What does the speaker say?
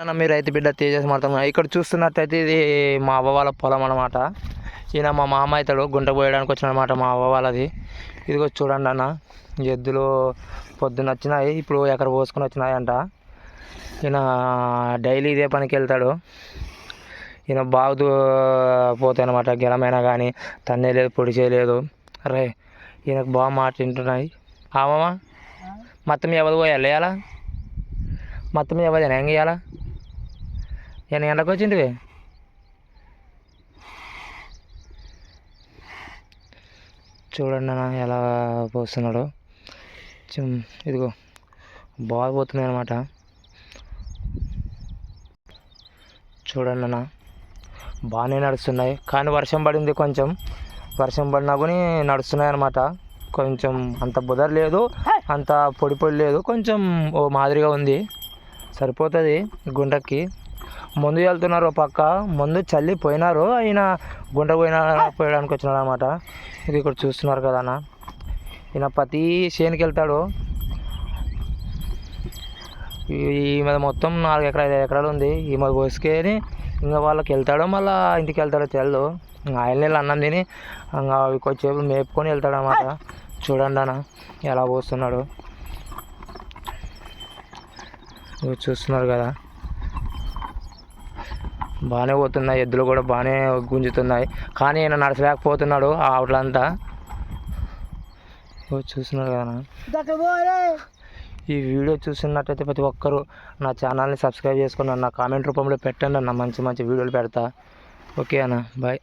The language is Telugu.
మీ రైతు బిడ్డ తేజస్ మాత్రం ఇక్కడ చూస్తున్నట్టయితే ఇది మా అవ్వ వాళ్ళ పొలం అనమాట. ఈయన మా మామ అవుతాడు, గుంట పోయడానికి వచ్చిన అనమాట మా అవ్వ వాళ్ళది. ఇదిగో చూడండి అన్న, ఎద్దులు పొద్దున్న వచ్చినాయి, ఇప్పుడు ఎక్కడ పోసుకొని వచ్చినాయి అంట. ఈయన డైలీ ఇదే పనికి వెళ్తాడు. ఈయన బాగుతూ పోతాయి అనమాట, గెలమైనా కానీ తన్నే లేదు, పొడి చేయలేదు. అరే ఈయనకు బాగా మాట తింటున్నాయి. మామ మొత్తం ఎవరు పోయాలి వేయాలా, మొత్తం ఎవరు ఏం చేయాలా? ఎన్ని గంటలకు వచ్చింటివి? చూడండి అన్న ఎలా పోస్తున్నాడు. ఇదిగో బాగా పోతున్నాయి అనమాట. చూడండి అన్న బాగానే నడుస్తున్నాయి, కానీ వర్షం పడింది, కొంచెం వర్షం పడినా కానీ నడుస్తున్నాయి అనమాట. కొంచెం అంత బుదర లేదు, అంత పొడి పొడి లేదు, కొంచెం ఓ మాదిరిగా ఉంది, సరిపోతుంది గుంటకి. ముందు వెళ్తున్నారు పక్క, ముందు చల్లి పోయినారు, ఆయన గుంట పోయడానికి వచ్చినాడు అనమాట. ఇది ఇక్కడ చూస్తున్నారు కదా అన్న, ఈయన ప్రతి చేనుకి వెళ్తాడు. ఈ మీద మొత్తం 4 ఎకరాలు 5 ఎకరాలు ఉంది. ఈ మీద పోసుకొని ఇంకా వాళ్ళకి వెళ్తాడో మళ్ళీ ఇంటికి వెళ్తాడో తెలు. ఆయన నీళ్ళు అన్నం తిని ఇంకా కొంచెంసేపు మేపుకొని వెళ్తాడు అనమాట. చూడండి అన్న ఎలా పోస్తున్నాడు, చూస్తున్నారు కదా, బాగానే పోతున్నాయి, ఎద్దులు కూడా బాగానే గుంజుతున్నాయి, కానీ ఈయన నడచలేకపోతున్నాడు ఆవులంతా. చూస్తున్నారు కదా. ఈ వీడియో చూస్తున్నట్టయితే ప్రతి ఒక్కరూ నా ఛానల్ని సబ్స్క్రైబ్ చేసుకుని నా కామెంట్ రూపంలో పెట్టండి అన్న, మంచి మంచి వీడియోలు పెడతా. ఓకే అన్న, బాయ్.